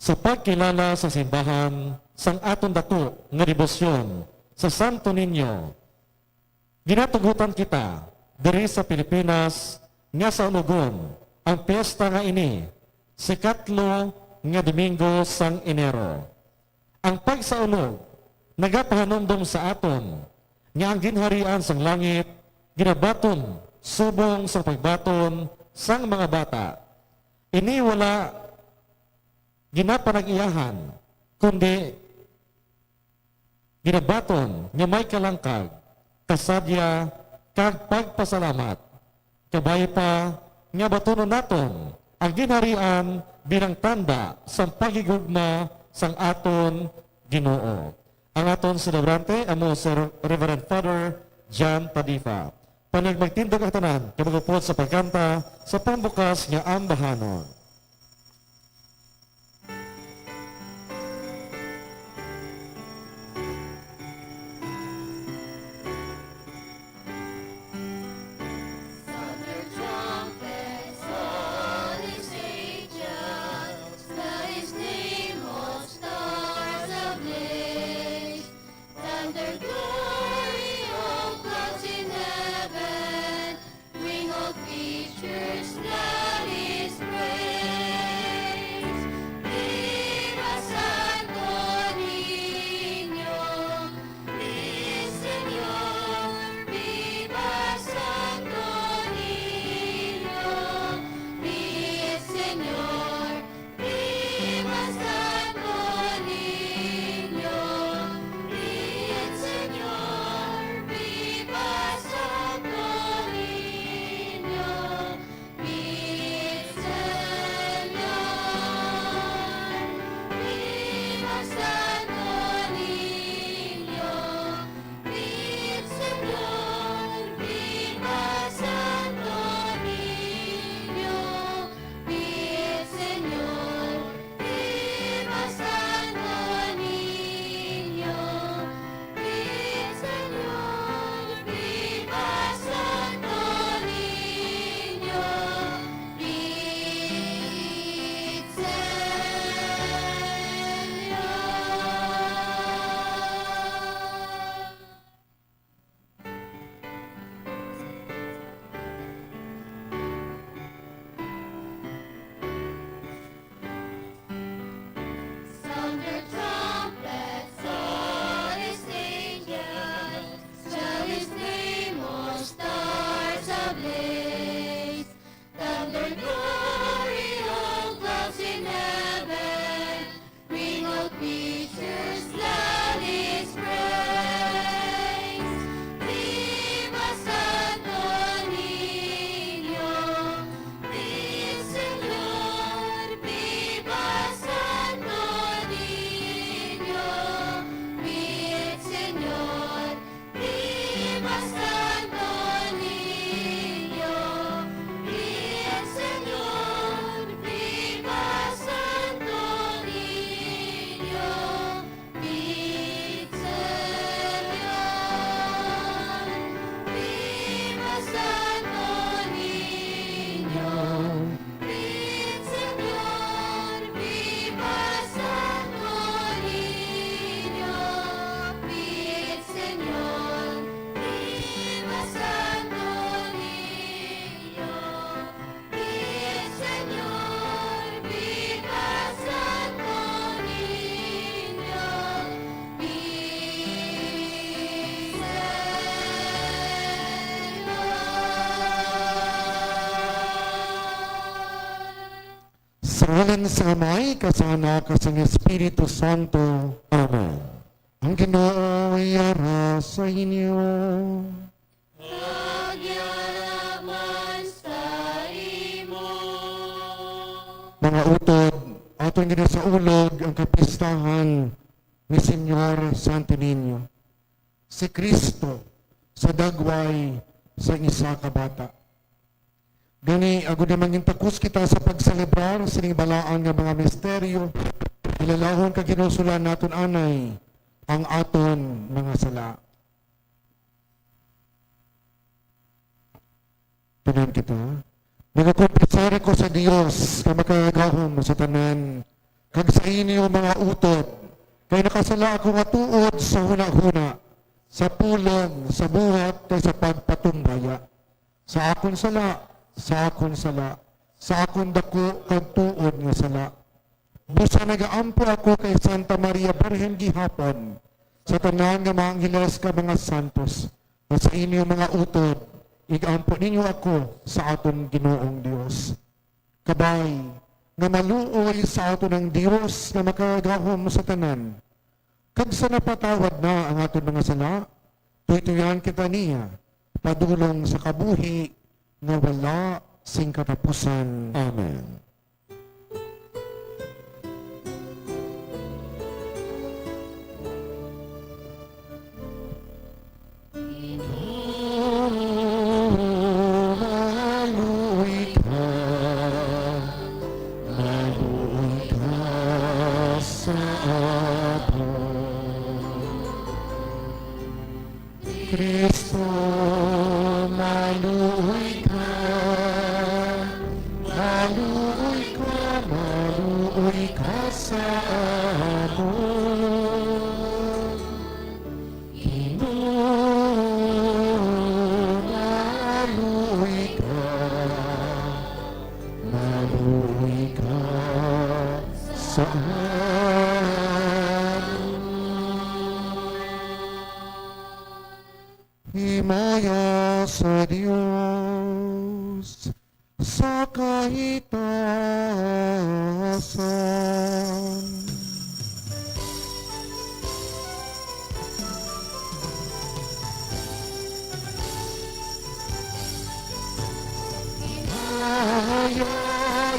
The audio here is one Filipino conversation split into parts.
sa pagkilala sa simbahan sang aton dako nga debosyon sa Santo Niño. Ginatugutan kita diri sa Pilipinas nga sa unugon ang piyesta nga ini sa ikatlo nga Domingo sang Enero. Ang pagsaunog nagapahanumdum sa aton nga ang ginharian sang langit ginabaton subong sa pagbaton sang mga bata. Ini wala ginapanag-iyahan kundi ginabaton nga may kalangkag, kasadya, kag pagpasalamat. Kabay pa nga batonon naton ang ginharian bilang tanda sa pagigugma sang aton Ginoo. Ang aton celebrante amo Sir Reverend Father John Tadifa. Panag magtindog ang tanan, kamagupot sa pagkanta sa pambukas nga ambahanon. Sa ngalan sa Amay, kasana kasang Espiritu Santo. Amen. Ang Ginoo ay ara sa inyo. Nagyaraman sa imo. Mga utod, aton gina sa ulog ang kapistahan ni Senyor Santo Niño. Si Kristo sa dagway sa isa ka bata. Gani, agud na mangintakus kita sa pagselebrar sa balaan nga mga misteryo, ilalahon ka ginusulan naton anay ang aton mga sala. Tanan kita. Nagakumpisari ko sa Dios na makagahom sa tanan kag sa inyo mga utod, kay nakasala ako nga tuod sa huna-huna, sa pulong, sa buhat, kay sa pagpatumbaya. Sa akon sala, sa akon dako kag tuod nga sala. Busa nagaampo ako kay Santa Maria Birhen gihapon, sa tanan nga mga angeles ka mga santos, na sa inyo mga utod, igampo ninyo ako sa aton Ginoong Dios. Kabay, nga maluoy sa aton ng Dios na makagahom sa tanan, kag sa napatawad na ang aton mga sala, tutuyan kita niya, padulong sa kabuhi nga wala sing katapusan. Amen. Maluoy ka sa aton. Kristo, maluoy ka, maluoy ka sa aton. Ginoo, maluoy ka sa aton. Himaya sa Diyos sa kahitasan.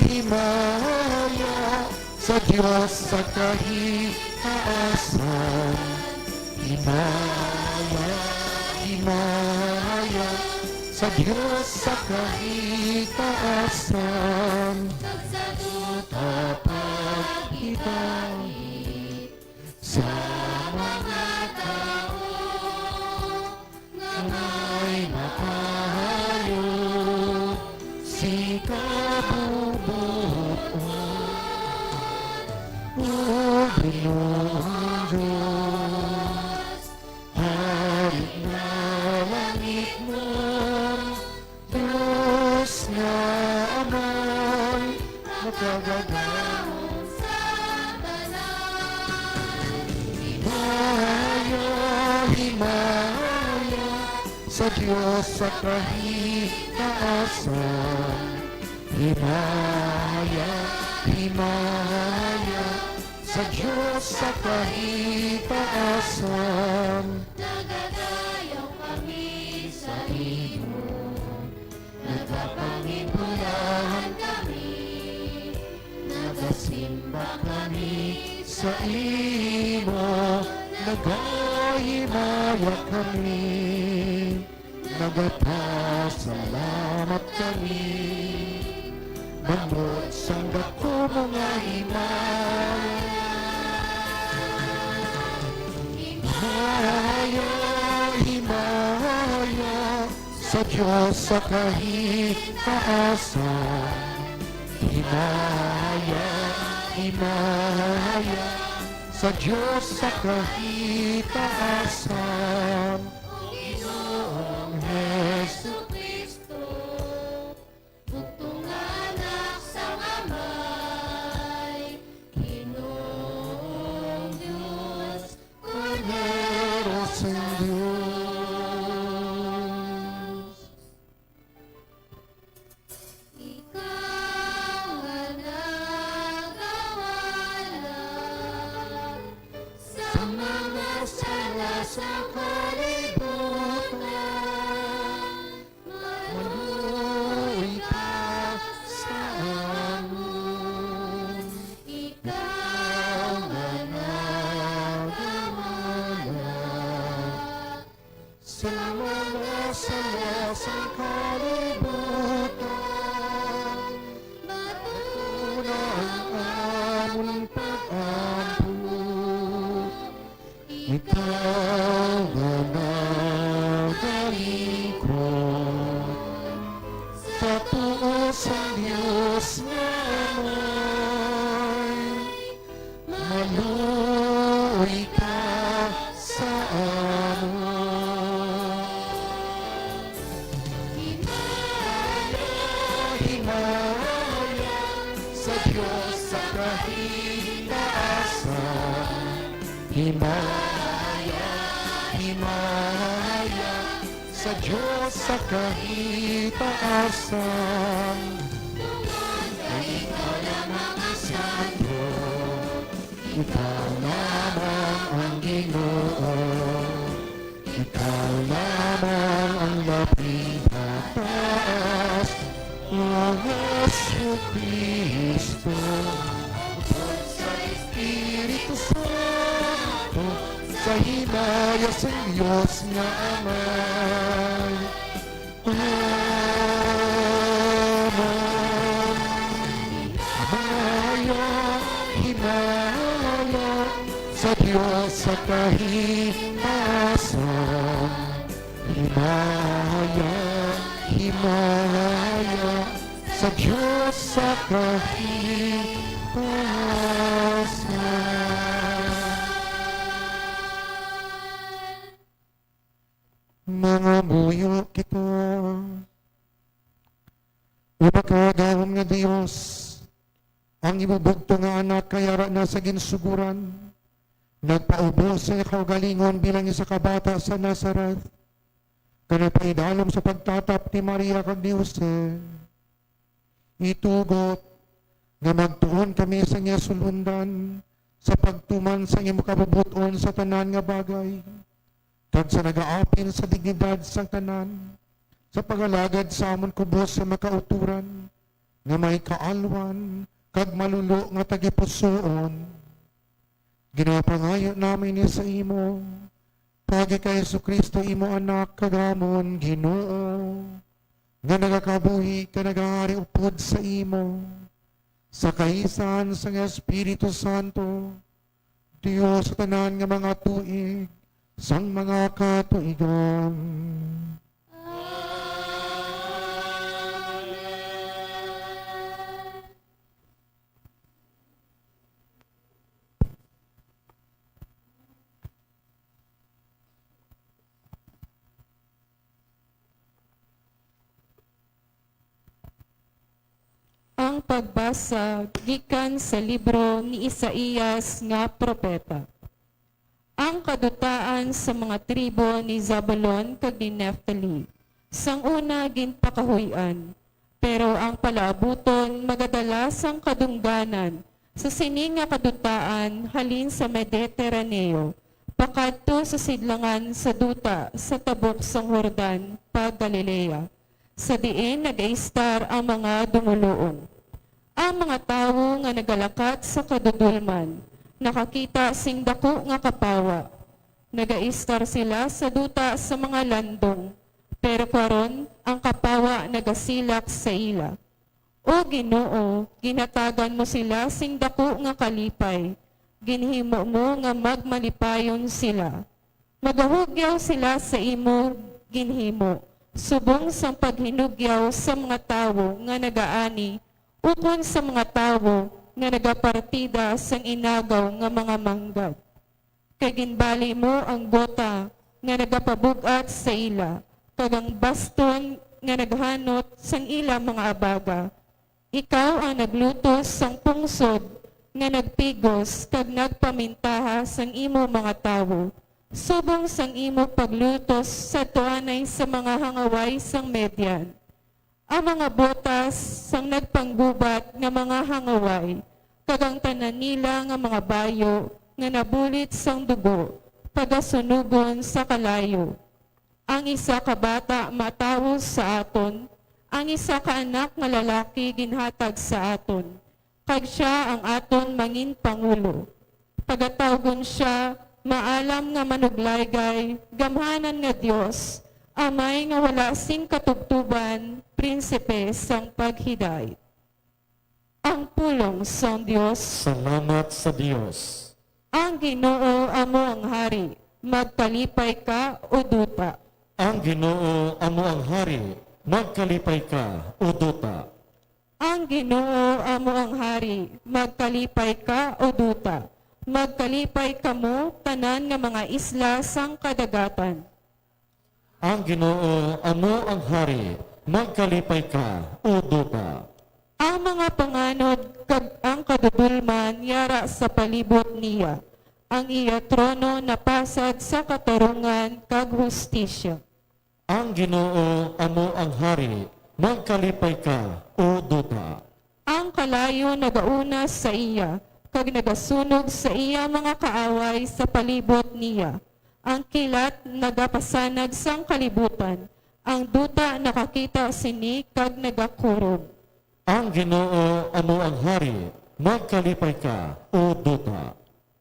Himaya sa Diyos sa kahitaasan. Himaya sa Diyos sa kahitaasan. Tapaghitan sa mga tao na may makahayo si kabubuan. O Ginoong Diyos, hari na langit mo, Diyos na amay makagagawang sa tanan. Himaya sa Diyos sa kahitaasan. Himaya sa Diyos sa kahitaasan. Nagadayaw kami sa imo, nagpapangibulahan kami, nagasimba kami Sa imo, nagahimaya kami, nagapasalamat kami, manod sang dako mga himaya. Himaya sa Diyos sa kahitaasan. Himaya sa Diyos sa kahitaasan. Ginoong Hesus Kristo, bugtong anak sa amay, Ginoong Diyos, Cordero sa Diyos. Ikaw ang nagawalan sa mga sala sa kalibutan. Maluoy ka sa amin. Ikaw ang nagawalan Sa mga sala sa kalibutan. Una ang amon pag-ampo. Ikaw ang nagalingkod sa tuos ang Diyos nga amay. Kaluoy ka sa amon. Himaya sa Diyos sa kahitaasan. Himaya sa Diyos sa kahitaasan. Ikaw lamang ang santo, ikaw lamang ang Ginoo, ikaw lamang ang napigataas, ang Jesucristo. Bukod sa Espiritu Santo, sa hinaya sa Diyos nga Amay. Amen. Himaya sa Diyos sa kahitaasan. Himaya sa Diyos sa kahitaasan. Mga buyo kita, ipakagawam nga Diyos, ang ibubugto nga anak kayara na sa ginsuguran, nagpaubos sa kaugalingon bilang isa kabata sa Nazareth, kanapaidalom sa pagtatap ni Maria kag ni Jose, itugot nga magtuon kami sa nga sulundan sa pagtuman sa iyong kabubuton sa tanan nga bagay, kag sa nagaapin sa dignidad sa tanan, sa pagalagad sa amon kubos sa makauturan, nga may kaalwan, kag malulo nga tagipusoon. Ginapangayo namin niya sa imo, pagi kay Jesucristo imo anak kagamon Ginoo, nga nagakabuhi ka nagahari upod sa imo, sa kaisan sa Espiritu Santo, Diyos sa tanan nga mga tuig, sang mga katuigan. Ang pagbasa gikan sa libro ni Isaías nga propeta. Ang kadutaan sa mga tribo ni Zabulon kag ni Neftali, sang una ginpakahuyan, pero ang palaabuton magadalas ang kadungganan sa sini nga kadutaan halin sa Mediteraneo, pakadto sa sidlangan sa duta sa tabok sang Jordan, pa Galilea. Sa diin nag-aistar ang mga dumuluong. Ang mga tawo nga nagalakat sa kadudulman, nakakita sing dako nga kapawa. Nag-aistar sila sa duta sa mga landong, pero karon ang kapawa nagasilak sa ila. O Ginoo, ginatagan mo sila sing dako nga kalipay, ginhimo mo nga magmalipayon sila. Magahugyaw sila sa imo ginhimo, subong sang paghinugyaw sa mga tawo nga nagaani, ukon sa mga tawo nga nagapartida sang inagaw nga mga manggad. Kay ginbali mo ang gota nga nagapabugat sa ila, kag ang baston nga naghanot sang ila mga abaga. Ikaw ang naglutos sang pungsod nga nagpigos kag nagpamintaha sang imo mga tawo, subong sang imo paglutos sa tuanay sa mga hangaway sang Median. Ang mga botas sang nagpanggubat nga mga hangaway, kag ang tanan nila nga mga bayo nga nabulit sang dugo, pagasunugon sa kalayo. Ang isa ka bata matawos sa aton, ang isa ka anak nga lalaki ginhatag sa aton, kag siya ang aton mangin pangulo. Pagatawgon siya, maalam nga manuglaygay, gamhanan nga Dios, amay nga wala sing katubtuban, prinsipe sang paghidayat. Ang pulong sang Dios, Salamat sa Diyos. ang Ginoo amo ang hari, magkalipay ka o duta. Ang Ginoo amo ang hari, magkalipay ka o duta. Ang Ginoo amo ang hari, magkalipay ka o duta. Magkalipay kamo tanan nga mga isla sang kadagatan. Ang Ginoo amo ang hari, magkalipay ka, o duta. Ang mga panganod kag ang kadudulman yara sa palibot niya. Ang iya trono napasad sa katarungan kag hustisya. Ang Ginoo amo ang hari, magkalipay ka, o duta. Ang kalayo nagauna sa iya, kag nagasunog sa iya mga kaaway sa palibot niya. Ang kilat nagapasanag sang kalibutan, ang duta nakakita sini kag nagakurog. Ang Ginoo amo ang hari, magkalipay ka, o duta.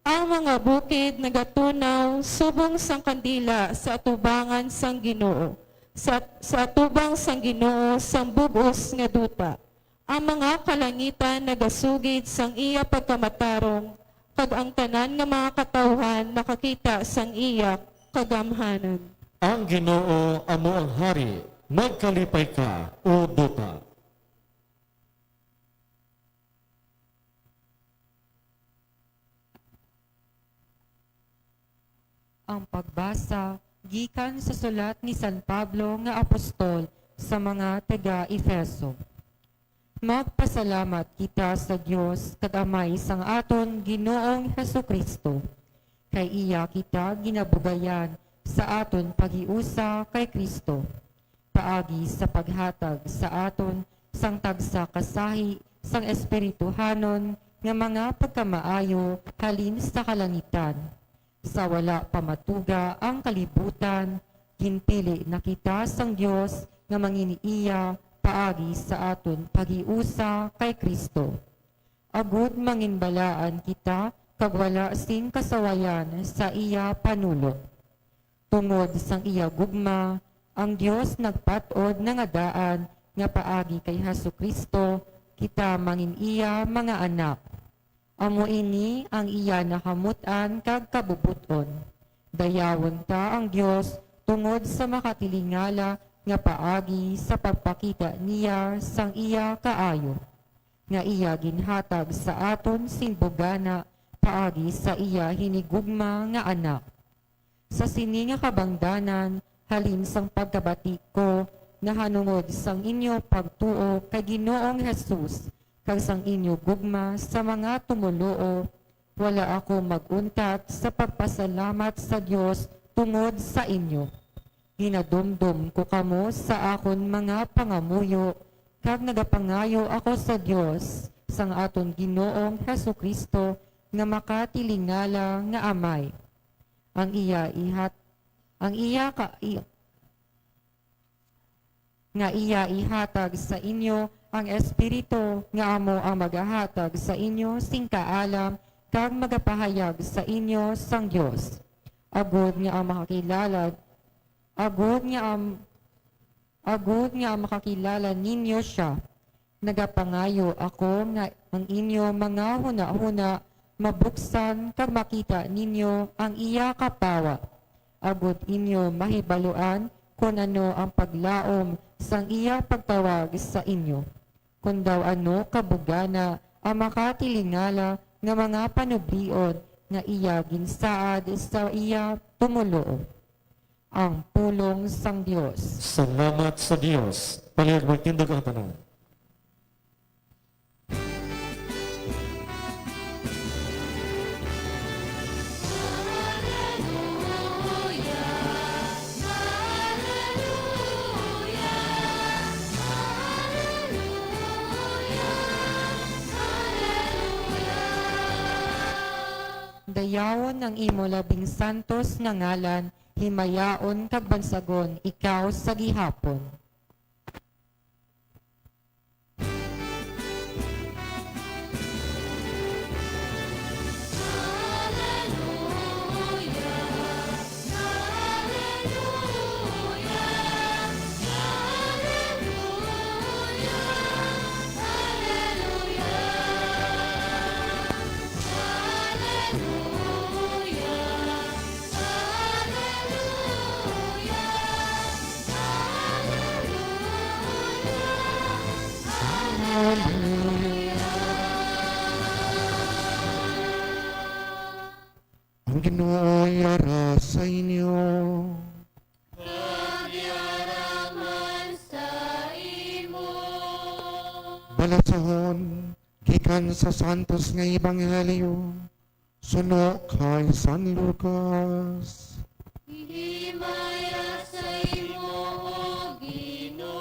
Ang mga bukid nagatunaw subong sang kandila sa atubangan sang Ginoo. Sa atubang sang Ginoo sang bubos nga duta. Ang mga kalangitan nagasugid sang iya pagkamatarong, kag ang tanan nga mga katawhan nakakita sang iya kagamhanan. Ang Ginoo amo ang hari, magkalipay ka, o duta. Ang pagbasa gikan sa sulat ni San Pablo nga apostol sa mga taga-Efeso. Magpasalamat kita sa Dios kag Amay sang aton Ginoong Hesukristo. Kay iya kita ginabugayan sa aton paghiusa kay Kristo. Paagi sa paghatag sa aton sang tagsa kasahi sang espirituhanon nga mga pagkamaayo halin sa kalangitan. Sa wala pamatuga ang kalibutan, ginpili na kita sang Dios nga manginiiya paagi sa aton paghiusa kay Kristo. Agud manginbalaan kita kag wala sing kasawayan sa iya panulo. Tungod sang iya gugma, ang Dios nagpatod nga daan nga paagi kay Hesukristo, kita manginiiya mga anak. Amo ini ang iya nakamutan kag kabubuton. Dayawon ta ang Dios tungod sa makatilingala nga paagi sa pagpakita niya sang iya kaayo. Nga iya ginhatag sa aton sinbugana paagi sa iya hinigugma nga anak. Sa sini nga kabangdanan halin sang pagkabati ko nga hanungod sang inyo pagtuo kay Ginoong Hesus kag sang inyo gugma sa mga tumuluo, wala ako maguntat sa pagpasalamat sa Dios tungod sa inyo. Ginadumdum ko kamo sa akon mga pangamuyo, kag nagapangayo ako sa Dios, sang aton Ginoong Hesukristo, nga makatilingala nga Amay. Ang iya ihatag sa inyo ang Espiritu nga amo ang magahatag sa inyo sing kaalam kag magapahayag sa inyo sang Dios. Agud nga ang makakilala ninyo siya. Nagapangayo ako nga ang inyo mga huna-huna mabuksan kag makita ninyo ang iya kapawa. Agud inyo mahibaluan kung ano ang paglaom sang iya pagtawag sa inyo. Kung daw ano kabugana ang makatilingala nga mga panublion nga iya ginsaad sa iya tumuloo. Ang pulong sang Dios. Salamat sa Dios. Palihag magtindag ang tanan. Dayawon ang imo labing santos nga ngalan, himayaon kag bansagon ikaw sa gihapon. Ang Ginoo'y ara sa inyo. Pagyaraman sa imo. Balasahon, gikan sa Santos nga Ebanghelyo, suno kay San Lucas. Himaya sa imo, O Ginoo.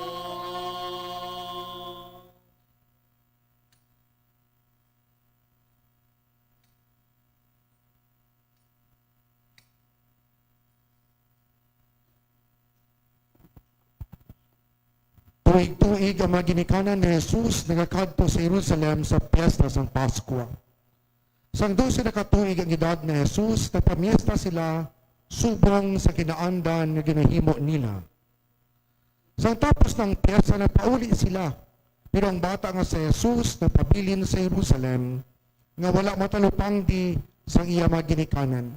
Tuig-tuig ang mga ginikanan ni Jesus nagakadto sa Jerusalem sa piyesta sang Paskwa. Sang 12 na katuig ang edad ni Jesus, nagpamiesta sila subong sa kinaandan nga ginahimo nila. Sang tapos ng piyesta, nagpauli sila. Pero ang bata nga si Jesus nagpabilin sa Jerusalem nga wala matalupang di sang iya mga ginikanan.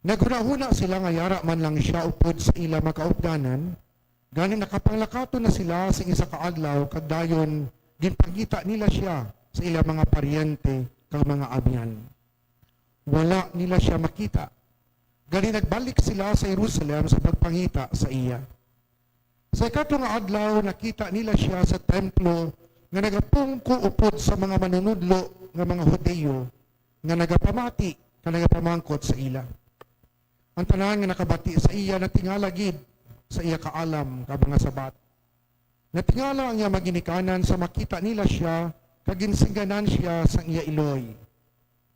Naghuna-huna sila nga yara man lang siya upod sa ila makaupdanan. Gani nakapanglakato na sila sa isa kaadlaw kag dayon ginpakita nila siya sa ilang mga paryente kag mga abyan. Wala nila siya makita. Gani nagbalik sila sa Jerusalem sa pagpangita sa iya. Sa ikatlong adlaw nakita nila siya sa templo nga nagapungko upod sa mga manunudlo nga mga Hudeyo nga nagapamati nga nagapamangkot sa ila. Ang tanan nga nakabati sa iya natingala gid sa iya kaalam ka mga sabat. Natingala ang iya maginikanan sa makita nila siya, kaginsiganan siya sa iya iloy.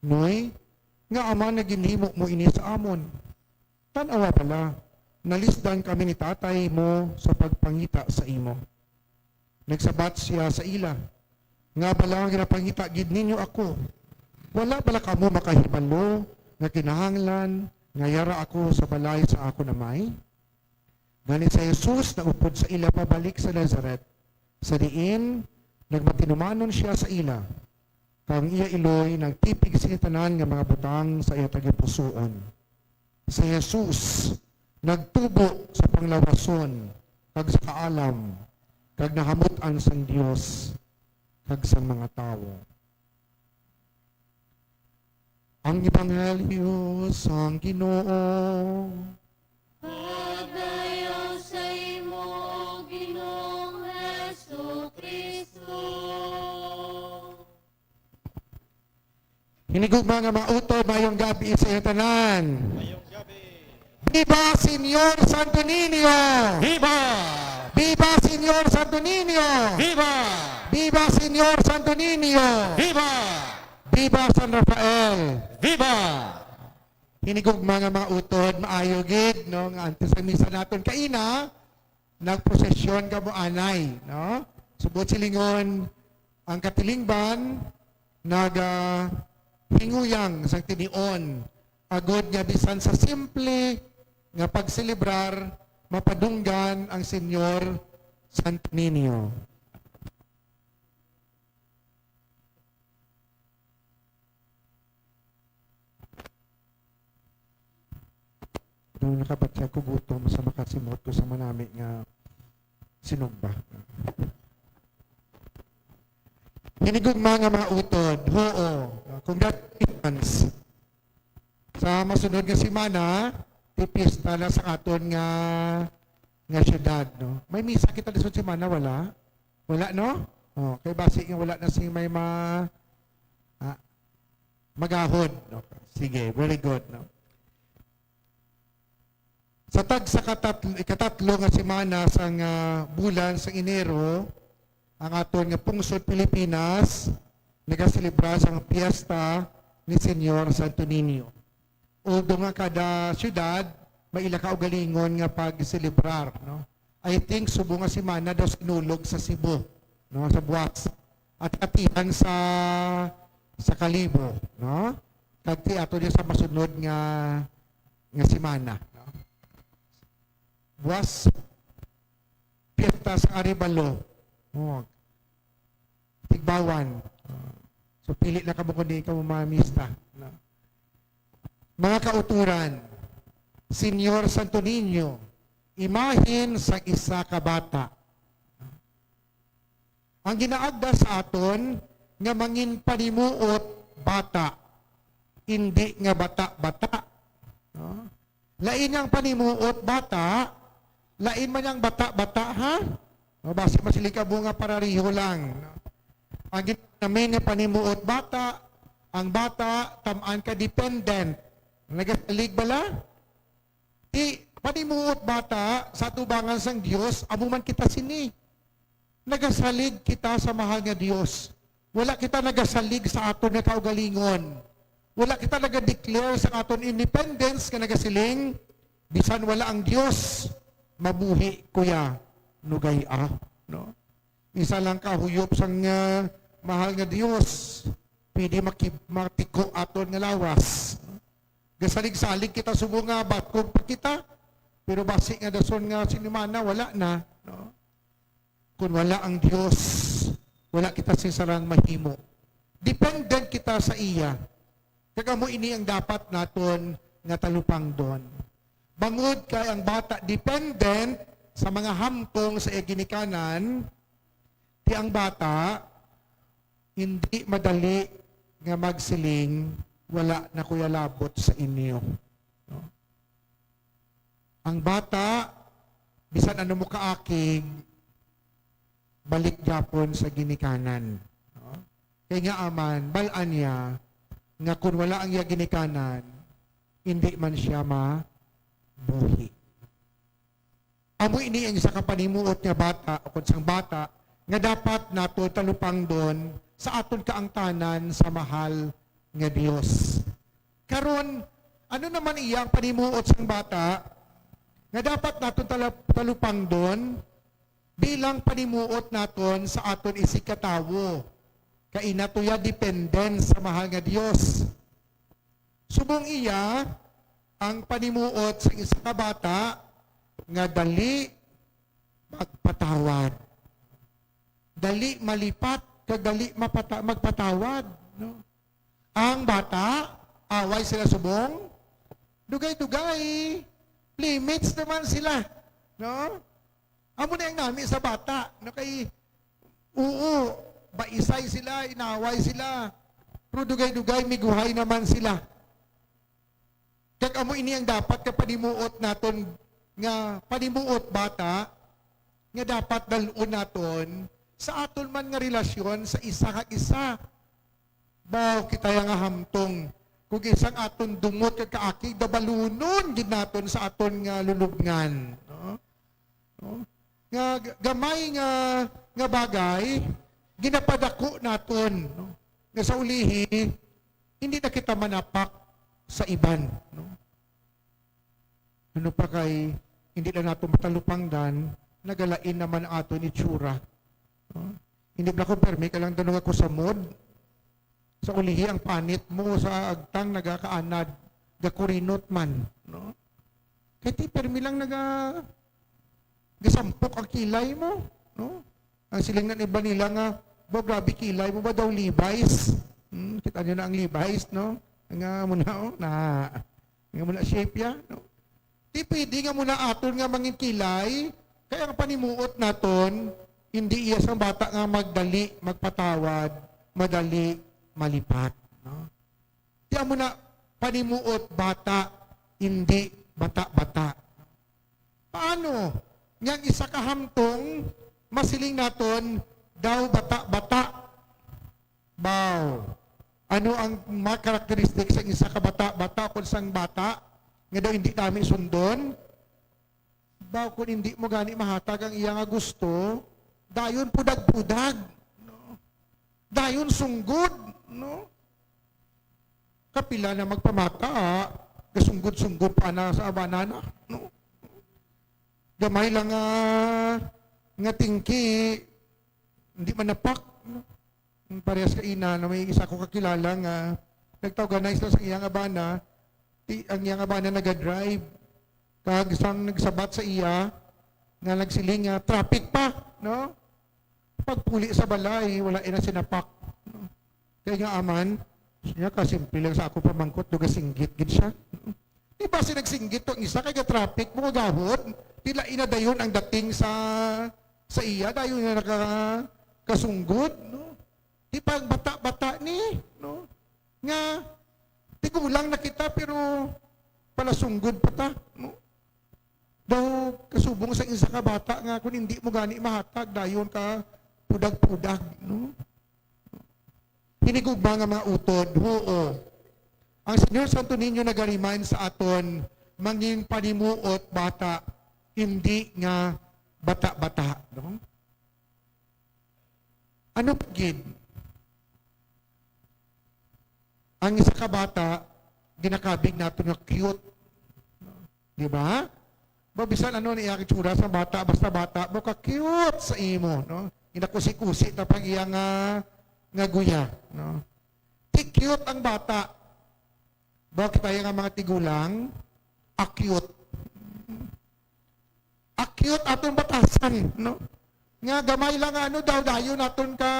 Noy, nga ama na ginhimo mo ini sa amon. Tanawa pala, nalisdan kami ni tatay mo sa pagpangita sa imo. Nagsabat siya sa ila, nga bala ang ginapangita gid ninyo ako. Wala bala kamo makahibalo, nga kinahanglan, nga yara ako sa balay sa ako namay? Ganit sa Jesus na upod sa ila pabalik sa Nazareth. Sa diin, nagmatinumanon siya sa ila. Kang iya iloy, nagtipig sa tanan nga mga butang sa iya tagipusoon. Sa Jesus, nagtubo sa panglawason, kag sa kaalam, kag nahamutan sa Dios, kag sa mga tao. Ang Ebanghelyo sa Ginoo. Pagdayo sa imo, O Ginoong Hesukristo. Hinigugma nga mauto, mayong gabi sa iyo tanan. Viva Señor Santo Niño! Viva! Viva Señor Santo Niño! Viva! Viva Señor Santo Niño! Viva! Viva San Rafael! Viva! Hinigugma nga mautod, maayo gid, no? Nga antes sa misa naton kaina, nagprosesyon ka mo anay, no? Subot silingon, ang katilingban, hinguyang sa tinion, agod nga bisan sa simple nga pagselebrar, mapadunggan ang Senyor Santo Niño. Nung nakabatya ko gutom sa makasimot ko sa manami nga sinugba. Hinigugma nga mga utod, oo, congratulations. Sa masunod nga simana, tipista na sa aton nga syudad, no? May misa kita sa simana, wala? Wala, no? Oh, kay basi nga wala na sing may magahod, no? Sige, very good, no? Sa ikatatlo nga semana sa bulan sa Enero, ang aton nga pungsod Pilipinas nagaselebra sa piyesta ni Senyor Santo Niño. Although nga kada syudad may ila ka ugalingon nga pagselebrar, no? I think subo nga semana daw sinulog sa Cebu, no, sa Buwaks at katihan sa Kalibo, no? Kagti ato niya sa masunod nga semana. Was piyesta sa Arevalo. Oh. Tigbawan. So pili na kamo kundi ikaw mamista. No? Mga kauturan, Senyor Santo Niño, imahin sa isa ka bata. Ang ginaagda sa aton nga mangin panimuot bata. hindi nga bata-bata. No? Lain ang panimuot bata, lain man ang bata-bata, ha? O, basi masilikabo nga parariho lang. No? Ang namin nga panimuot bata, ang bata, tamaan ka dependent. Nagasalig bala? Panimuot bata, sa tubangan sang Diyos, amuman kita sini. Nagasalig kita sa mahal nga Diyos. Wala kita nagasalig sa aton nga kaugalingon. Wala kita naga-declare sa aton independence nga nagasiling, bisan wala ang Diyos, mabuhi kuya, nugay no? Isa lang kahuyop sang mahal nga Diyos, pwede matiko aton nga lawas. Gasalig-salig kita subong nga batkog pa kita, pero basi nga dason nga sinimana, wala na. No? Kung wala ang Diyos, wala kita sisarang mahimo. Dependent kita sa iya. Kaya mo ini ang dapat naton nga talupang doon. Bangod kay ang bata dependent sa mga hamtong sa ginikanan, ti ang bata hindi madali nga magsiling, wala na kuya labot sa inyo. No? Ang bata, bisan ano mo kaakig, balik japon sa ginikanan. No? Kaya nga aman, balaan niya, nga kung wala ang iya ginikanan, hindi man siya mabuhi. Amo ini ang isa ka panimuot nga bata, o kung sang bata, nga dapat nato talupang doon sa aton kaangtanan sa mahal nga Dios. Karon, ano naman iyang panimuot sang bata nga dapat naton talupang doon bilang panimuot naton sa aton isikatawo. Kay natuya dependence sa mahal nga Dios. Subong iya ang panimuot sa isa ka bata nga dali magpatawad. Dali malipat kag dali magpatawad, no? Ang bata, away sila subong, dugay-dugay, playmates naman sila, no? Amo na yung nami sa bata, no? Kay, baisay sila, inaway sila, pero dugay-dugay, miguhay naman sila. Kag amo ini ang dapat ka panimuot naton, nga panimuot bata, nga dapat dalun naton, sa aton man nga relasyon sa isa kag isa. Baw kita nga hamtong kung isang aton dumot kag kaakig dabalunon gid naton sa aton nga lulubngan, no? No? Nga gamay nga bagay ginapadako naton, no? Nga sa ulihi hindi na kita manapak sa iban, no? Ano pa kay hindi na nato matalupangdan nagalain naman aton itsura. No? Hindi ba ko permi ka lang tanong ako sa mod? Sa ulihi ang panit mo sa agtang nagakaanad, gakurinot man. No? Kaya ti permi lang gasampok ang kilay mo. No? Ang siling ng iba nila nga, grabe kilay mo ba daw Levi's? Kita nyo na ang Levi's, no? Nga muna, nga muna shape ya. No? Di pwede nga muna aton nga mangin kilay, kaya ang panimuot naton, hindi iya sa bata nga magdali, magpatawad, madali, malipat. No? Tiyan mo na, panimuot bata, hindi bata-bata. Paano? Yang isa kahamtong, masiling naton, daw bata-bata. Baw. Ano ang mga karakteristik sa isa ka bata-bata kung sang bata, nga daw hindi namin sundon? Baw kung hindi mo gani mahatag ang iya nga gusto, dayon pudag-pudag, no? Dayon sunggod, no? Kapila na magpamata, kasunggod-sunggod pa na sa abanana, no? Gamay lang nga tingki, hindi manapak, no? Parehas ka ina na may isa ko kakilala nga nagtawganize na sa iyang abana, ang iyang abana nagadrive, kag isang nagsabat sa iya, nga nagsiling nga, traffic pa, no? Pagpuli sa balay, wala ina sinapak. No? Kaya nga aman, siya kasimple lang sa ako pamangkot, duga singgit gid siya. No? Di ba sinagsinggit to isa, kaya traffic mo gahon, tila ina dayon ang dating sa iya, dayon na nakasunggod. No? Di pa bata-bata ni, no? Nga, Tigulang na kita pero palasunggod pa ta. No? Daw kasubong sa isa ka bata nga kung hindi mo gani mahatag, dayon ka pudag-pudag. No? Hinigugma nga mga utod, oo. Ang Senyor Santo Niño nag-remind sa aton, mangin panimuot bata, hindi nga bata-bata. No? Ano pagid? Ang isa ka bata, ginakabig nato nga cute. Di ba? Babisan ano ni iyang itsura sa bata, basta bata, muka cute sa imo. No? Inakusi-kusi na pag iyang nga guya. No? Cute ang bata. Bakit tayo nga mga tigulang? Acute. Acute atong batasan. No? Nga gamay lang ano daw dayon naton ka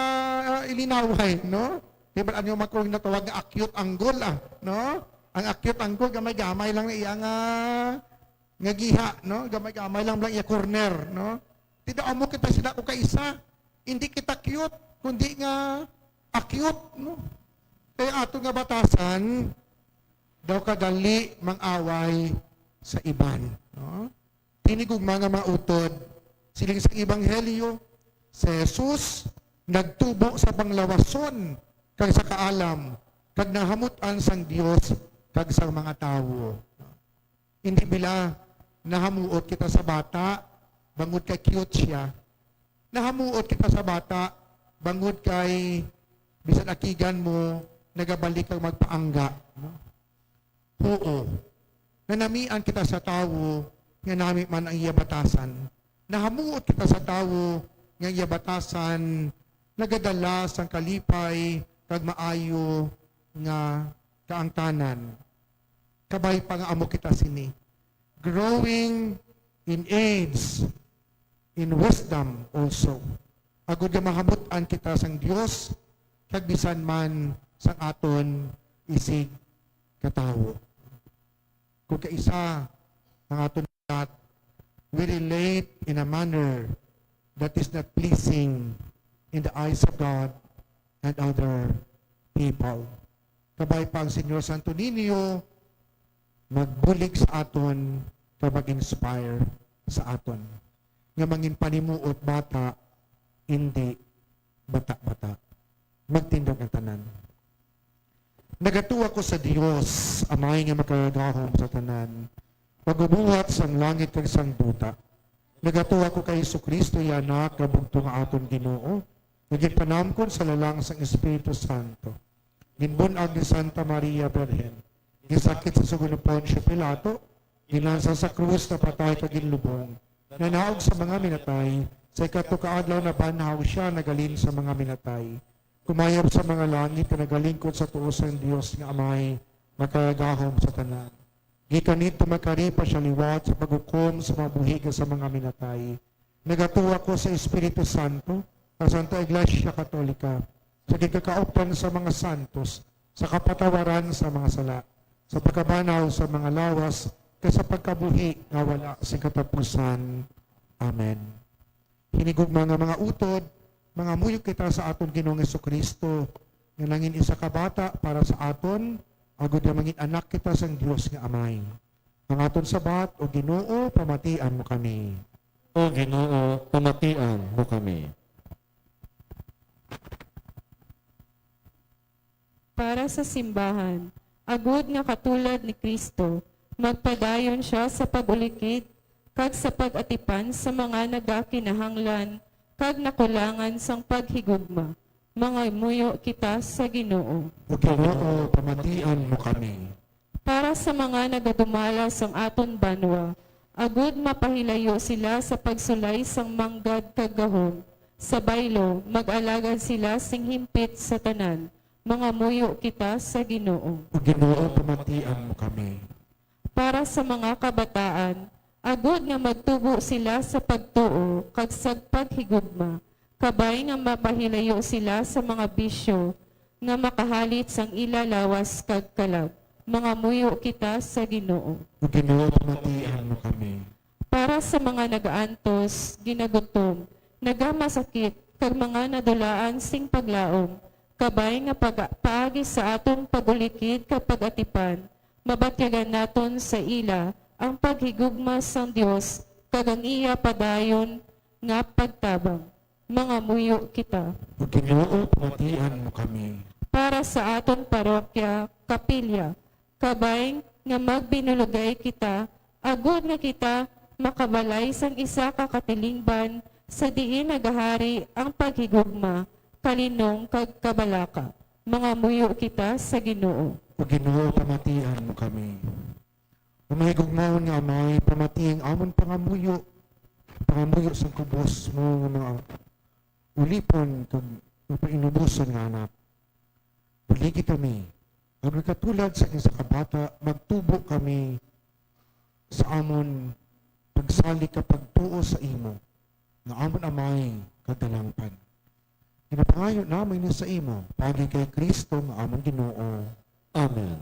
ilinaway, no? Diba ano magkuring natawag nga acute angle no? Ang acute angle gamay-gamay lang na iya nga giha, no? Gamay-gamay lang iya corner, no? Tidak amo kita sila ko kaisa. Hindi kita cute, kundi nga acute, no? Kaya ato nga batasan daw kadali mang-away sa iban, no? Tinigugma nga mautod siling sa Ebanghelyo, si Jesus nagtubo sa panglawason kag sa kaalam, kag nahamutan sang Dios kag sa mga tawo. Hindi bila nahamuot kita sa bata, bangod kay cute siya. Nahamuot kita sa bata, bangod kay bisan akigan mo, nagabalik kang magpaangga. No? Oo. Nanamian kita sa tawo, nga nami man ang iya batasan. Nahamuot kita sa tawo nga iya batasan nagadala sang kalipay kag maayo nga kaangtanan. Kabay pa nga amo kita sini. Growing in age, in wisdom also. Agud nga mahamutan kita sang Dios kag bisan man sang aton isig katawo. Kung kaisa ang aton we relate in a manner that is not pleasing in the eyes of God and other people. Kabay pa ang Senyor Santo Niño magbulig sa aton kag mag-inspire sa aton. Nga mangin panimuot bata, hindi bata-bata. Magtindog ang tanan. Nagatuwa ko sa Dios, amay nga makaragahom sa tanan. Pagbubuhat sang langit kag sang duta. Nagatuwa ko kay Jesucristo yanak kabugto nga aton Ginoo. Naging panamkon sa lalang sang Espiritu Santo. Ginbunag ni Santa Maria Virgen. Gisakit sa sugo ni Poncio Pilato. Ginansa sa krus na patay kag ginlubong. Nanaog sa mga minatay. Sa ikatukaadlaw na banhaw siya nagalin sa mga minatay. Kumayab sa mga langit na nagalingkod sa tuos ng Dios nga amay makaragahom sa tanan. Gikanit tumakaripa siya liwat sa paghukom sa mga buhiga sa mga minatay. Nagatuwa ko sa Espiritu Santo, sa Santa Iglesia Katolika, sa gigakauptan sa mga santos, sa kapatawaran sa mga sala, sa pagkabanaw sa mga lawas, kaya sa pagkabuhi na wala sa katapusan. Amen. Hinigog mga utod, mga muyok kita sa aton Ginoong Jesucristo, nga nangin isa ka bata para sa aton, agud nga mangin anak kita sang Dios nga Amay. Ang aton sabat o Ginoo, pamatian mo kami. O Ginoo, pamatian mo kami. Para sa simbahan, agud nga katulad ni Kristo, magpadayon siya sa pagulikid, kag sa pag-atipan sa mga nagakinahanglan, kag nakulangan sang paghigugma. Mga muyo kita sa Ginoo. O Ginoo, pamatian mo kami. Para sa mga nagadumala sang aton banwa, agud mapahilayo sila sa pagsulay sang manggad kag gahom. Sa baylo, mag-alagad sila sing himpit sa tanan. Mga muyo kita sa Ginoo. O Ginoo, pamatian mo kami. Para sa mga kabataan, agud nga magtubo sila sa pagtuo kag sa paghigugma. Kabay nga mapahilayo sila sa mga bisyo nga makahalit sang ilalawas kag kalag. Mga muyo kita sa Ginoo. O Ginoo, pamatian mo kami. Para sa mga nagaantos, ginagutom, nagamasakit, kag mga nadulaan sing paglaom, kabay nga paagi sa atong pagulikid kapag atipan, mabatyagan naton sa ila ang paghigugma sang Dios kag ang iya padayon nga pagtabang. Mga muyo kita. O Ginoo, pamatian mo kami. Para sa aton parokya, kapilya, kabay nga magbinulugay kita, agud nga kita makabalay sang isa ka katilingban sa diin nagahari ang paghigugma, kalinong kag kabalaka. Mga muyo kita sa Ginoo. O Ginoo, pamatian mo kami. Umahigugmaon nga amay, pamatiing amon pangamuyo sa kubos mo nga mga ulipon kag mapainubuson nga anak. Buligi kami. Ang katulad sa isa kabata, magtubo kami sa amon pagsali kapag tuo sa imo, na amon amay kadalangpan. Ginapangayo namin na sa imo, paging kay Kristo nga amon Ginoo. Amen.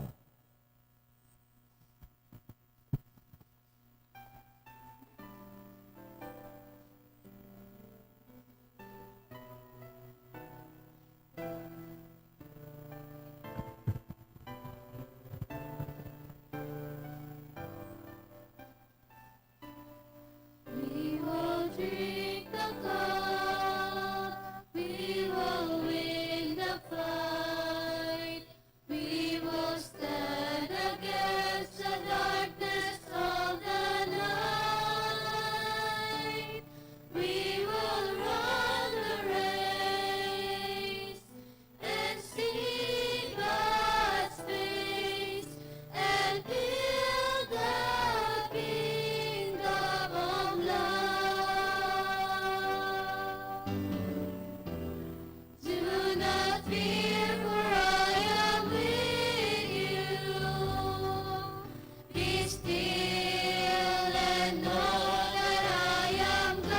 We will drink the cup, we will win the fight, we will stand against the darkness of the night. We will run the race and see God's face and build the kingdom of love. Do not fear, for I am with you. Be still and know that I am God.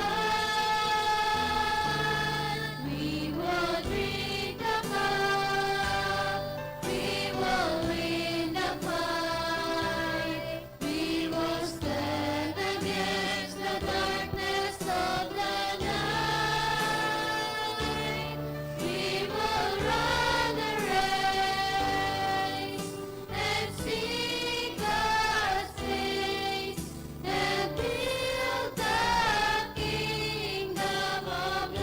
We will drink the cup, we will win the fight, we will stand against the darkness of the night. We will run the race and see God's face and build the kingdom of love.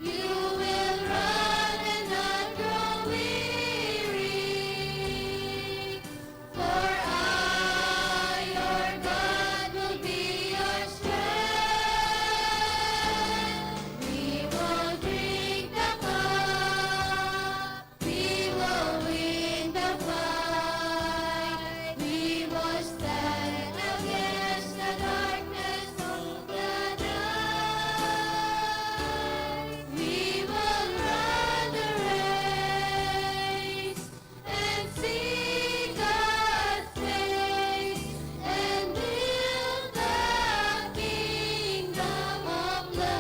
You will run and not grow weary, for I, your God, will be your strength. We will drink the cup, we will win the fight, we will stand against the darkness of the night. We will run the race and see God's face and build the kingdom of love.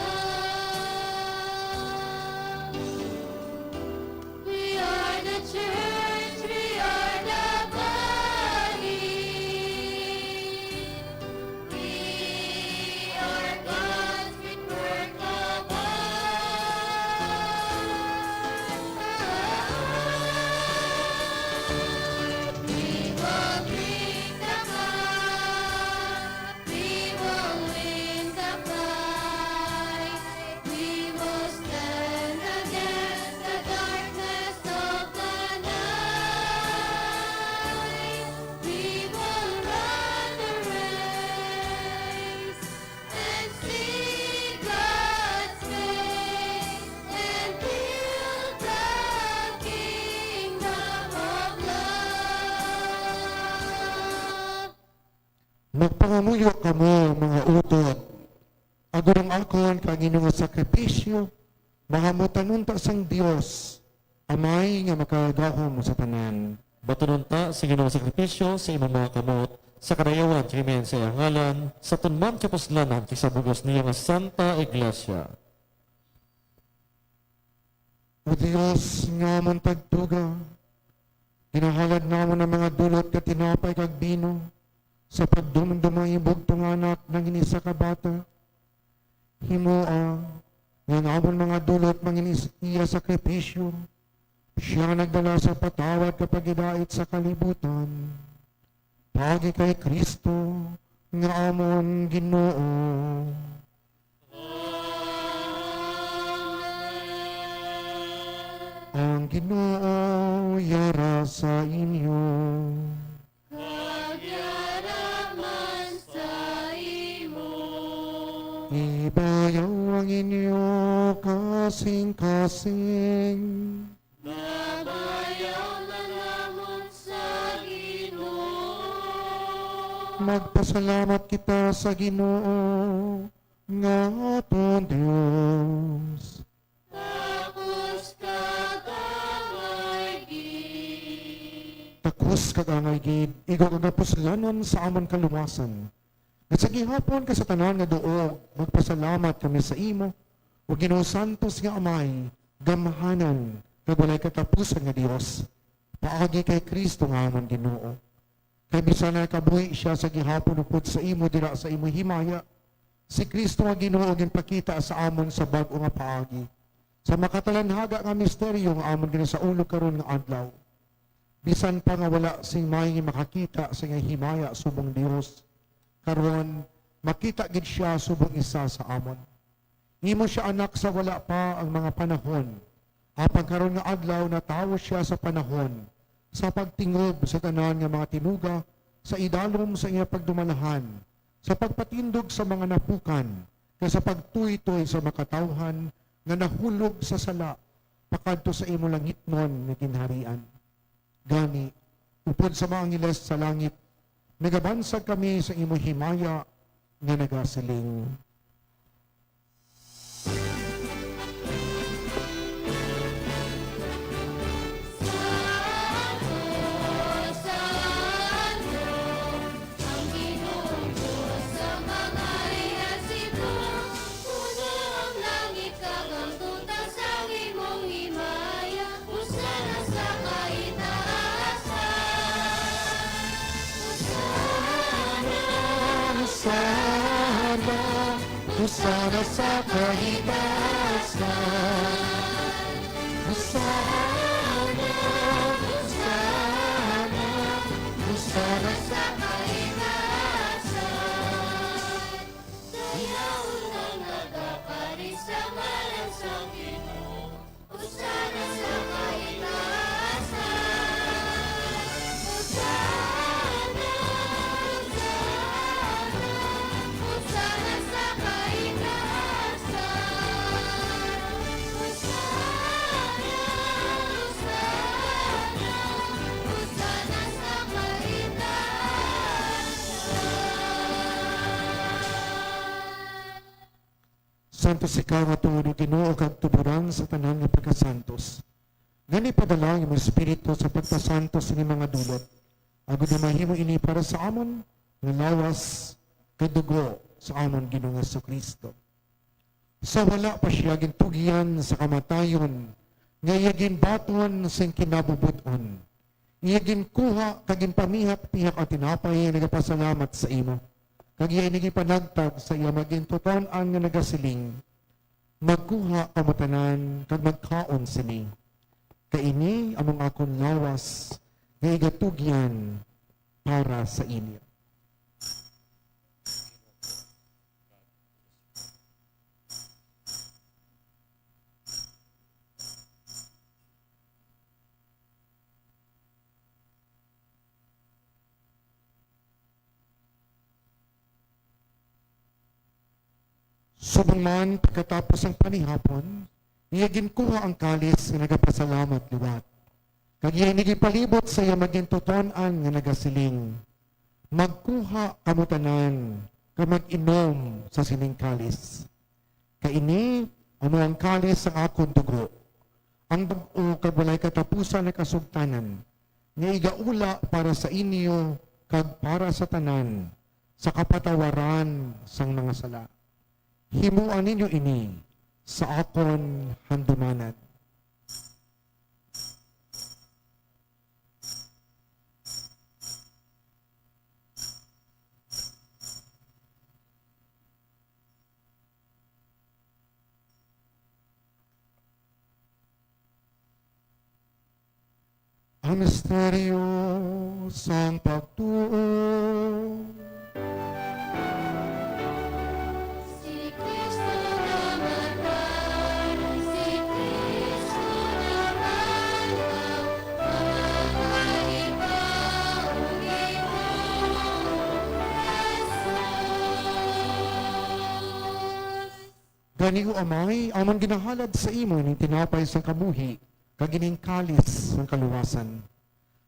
We are the church, we are the body. We are God's great work of art. We will drink the cup, we will win the fight, we will stand against the darkness of the night. We will run the race and see God's face and build the kingdom of love. Magpangamuyo kamo mga utod. Agurang akon kang inyong sakripisyo, mga mutanunta sang Dios, amay nga makagahom sa tanan. Batununta sa Ginoong sakripisyo sa imong mga kamot, sa karayawan krimen sa iyang ngalan, sa tunman kapuslanan sa bugos niya nga Santa Iglesia. O Dios nga mong tagtuga, ginahalad namon ang mga dulot ka tinapay kag bino, sa pagdumdumang ibog anak ng inisa ka bata. Himuang, ng amon mga dulot manginis iya sakripisyo, siya nagdala sa patawad kapag idait sa kalibutan. Pagi kay Kristo, nga amon Ginoo. Ang Ginoo yara sa inyo. Pagyaraman sa imo. Ibayaw ang inyo kasing-kasing. Babayaw na namon sa Ginoo. Magpasalamat kita sa Ginoo nga aton Dios. Tapos kagamay gid. Takos kagangay gid, ikaw kagapusalanon sa amon kaluwasan. At sa gihapon ka sa tanan nga duog, magpasalamat kami sa imo, o Ginoo Santos nga Amay, gamahanan, kag walay katapusan nga Dios. Paagi kay Kristo nga amon Ginoo. Kay bisan na kabuhi siya sa gihapon upod sa imo dira sa imo himaya, si Kristo nga Ginoo ginpakita sa amon sa bag-o nga paagi. Sa makatalanhaga nga misteryo nga amon gini sa ulo karon nga adlaw. Bisan pa nga wala sing may makakita sa nga himaya subong Dios. Karon makita gid siya subong isa sa amon. Imo siya anak sa wala pa ang mga panahon. Apan karon nga adlaw natawo siya sa panahon sa pagtingob sa tanan nga mga tinuga, sa idalom sa iya pagdumalahan, sa pagpatindog sa mga napukan, kaya sa pagtuytoy sa makatawhan nga nahulog sa sala pakadto sa imo langitnon nga ginharian. Gani, upod sa mga angeles sa langit, nagabansag kami sa imo himaya nga nagasiling. Ang Ginoong Diyos sa mga ihasito, puno ang langit kag ang tutas ang imong himaya, usana sa kaitaasan. Husana, husana sa kahitasan. Husana, husana, husana sa Kaitaasan, dayaon ang nagapari sa ngalan sa Ginoo, usana sa kaitaasan. Usana, usana sa kaitaasan. Usana, usana sa kaitaasan. Santos ikaw nga tuod Ginoo kag tuburan sa tanan nga pagkasantos. Gani padala ang imong espiritu sa pagpasantos ni mga dulot. Agud na mahimo ini para sa amon nga lawas kay dugo sa amon Ginoong Kristo. Sa wala pa siya gintugian sa kamatayon, nga iya ginbaton sa kinabubuton. Iya ginkuha kag ginpamihak-pihak at tinapay nagapasalamat sa imo. Kag iya nagipanagtag sa iya magintuton-an nga nagasiling, magkuha kamatanan kag magkaon sini. Kaini among akong lawas nga igatugyan para sa inyo. Subong man pagkatapos ang panihapon, iya ginkuha ang kalis nga nagapasalamat liwat. Kag iya nagipalibot sa iya magintuton-an nga nagasiling. Magkuha kamo tanan ka mag-inom sa sining kalis. Kaini ano ang kalis ang akong dugo. Ang dugo kag walay katapusan na kasugtanan. Nga igaula para sa inyo kag para sa tanan sa kapatawaran sang mga sala. Himuan ninyo ini sa akon handumanan. Ang misteryo sang pagtuo. Si Kristo namatay, si Kristo namatay, mamatay pa ang iyong Jesus. Gani o amay, amang ginahalad sa imo ning tinapay sa kabuhi, kagining kalis ng kaluwasan.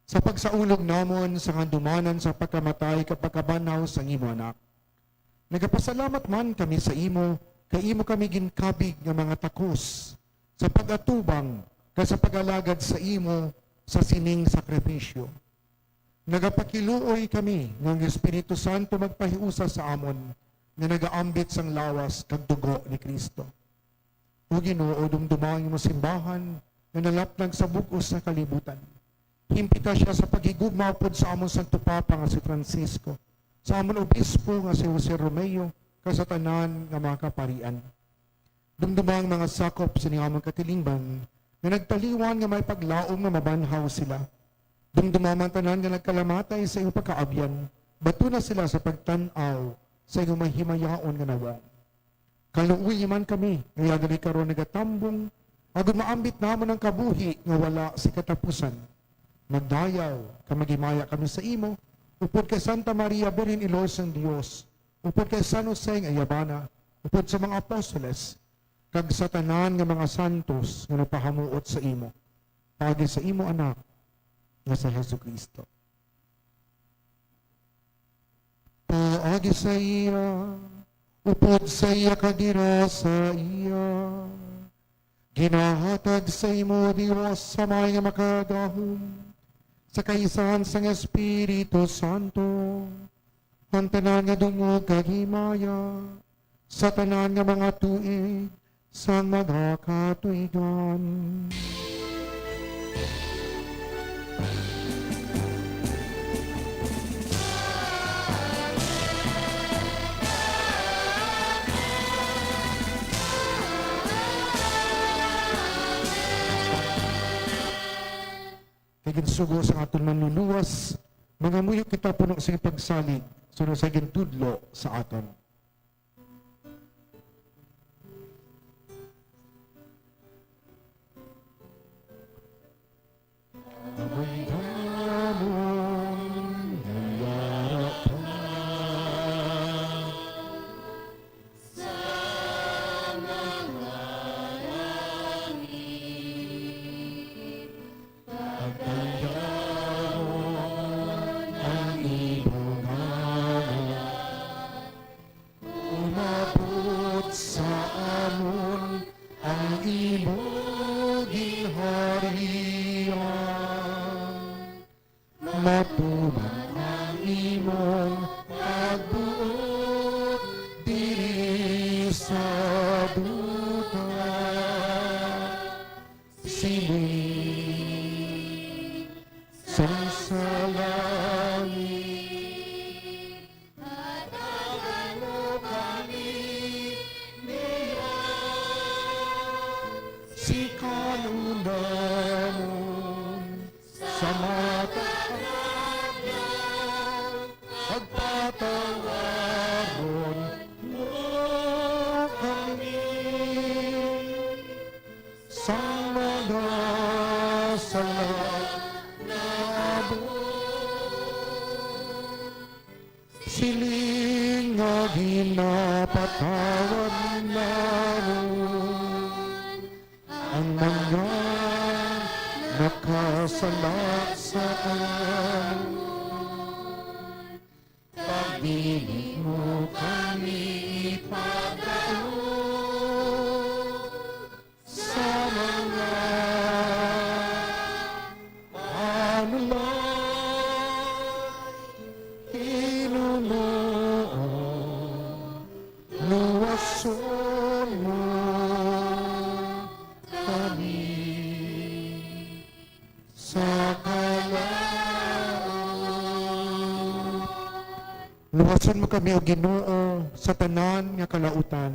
Sa pagsaulog namon sa kandumanan sa pagkamatay kapag kabanaw sa imo anak. Nagapasalamat man kami sa imo, kay imo kami ginkabig nga mga takos, sa pag-atubang, kay sa pag-alagad sa imo sa sining sakripisyo. Nagapakiluoy kami ng Espiritu Santo magpahiusa sa amon, nga nagaambit sang lawas kag dugo ni Kristo. O Ginoo, dumdumang imo simbahan, nga nalapnag sa bugos sa kalibutan. Himpita siya sa paghigugma pod sa amon Santo Papa nga si Francisco, sa amon Obispo nga si Jose Romeo, kasatanan nga mga kaparian. Dumdumang mga sakop sa amon katilingban, nga nagtaliwan nga may paglaom nga mabanhaw sila. Dumdumaman tanan nga nagkalamatay sa iyong pagkaabyan, bato na sila sa pagtanaw sa iyong mahimayaon nga nawang. Kaluuy man kami, ngaya gali karon nagatambong, agad maambit namon ang kabuhi nga wala si katapusan. Magdayaw, kamagimaya kami sa imo, upod kay Santa Maria Birhen Ilos ng Dios, upod kay San Jose nga Ayabana, upod sa mga apostoles, kag sa tanan nga mga santos nga napahamuot sa imo, pagi sa imo anak, nga sa Jesucristo. Paagi sa iya, upod sa iya kadira sa iya, ginahatag sa imo Dios sa mga makadahom, sa kaisahan sang Espiritu Santo, ang tanan nga dungog kagimaya, sa tanan nga mga tuig, sa mga katuigan. Kay ginsugo sa aton manluluwas, mga muyo kita puno sa pagsalig, sunod sa gintudlo sa aton. Amay damon, nayarapan, Sa mga langit, pagkayamon ang imong ngalan. Umabot sa amon ang imong ginharian. Matuman ang imong pagbuot diri sa duta. Sining sa langit, hatagan mo kami si kanunamon sa mata pagpatawaron mo kami sa mga sala na siling nga ginapatawad naroon ang mga nakasala sa amon. Pagdinig mo kami ipagdaon sa mga panulang hinunoon, luwason mo kami sa kalaot. Luwason mo kami o Ginoo sa tanan nga kalautan.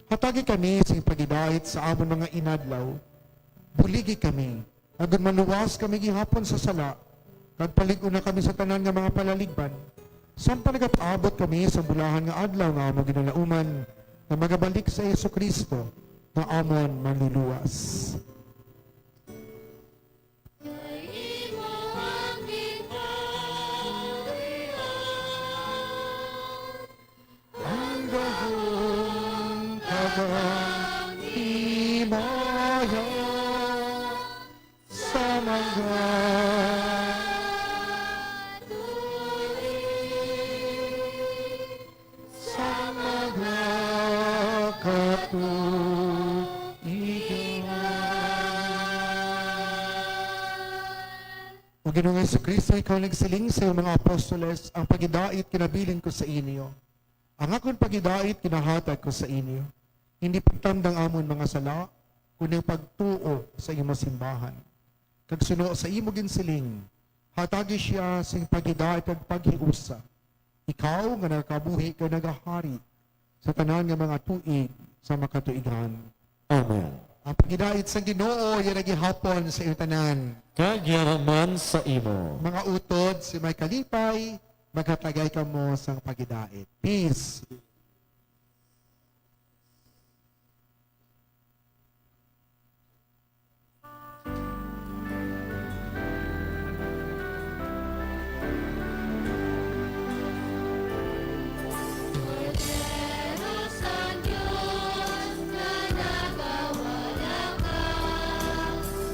Hatagi kami sa pagidait sa amon mga inadlaw. Buligi kami Agad maluwas kami gihapon sa sala, kag palig-o na kami sa tanan nga mga palaligban, sampa nagapabot kami sa bulahan nga adlaw nga amo ginalauman, na magabalik sa Yesu Kristo, na amon manluluwas. Kay imo ang ginharian, Ang gahong kagang himaya sa mga sa mga katuigan. O Ginoong Jesucristo, ikaw nagsiling sa iyong mga apostoles, ang pagidait kinabilin ko sa inyo. Ang akong pagidait kinahatag ko sa inyo. Hindi pagtandang amon mga sala, kundi pagtuo sa iyong simbahan. Kag suno sa imo ginsiling, hatagi siya sing pagidait kag paghiusa. Ikaw nga nakabuhi ka nagahari sa tanan nga mga tuig sa makatuigan. Amen. Ang pagidait sa Ginoo yan nagihapon sa iyong tanan. Kagyaraman sa imo. Mga utod, si may kalipay, maghatagay ka mo sa pagidait. Peace. Kordero sa Diyos na nagawala ka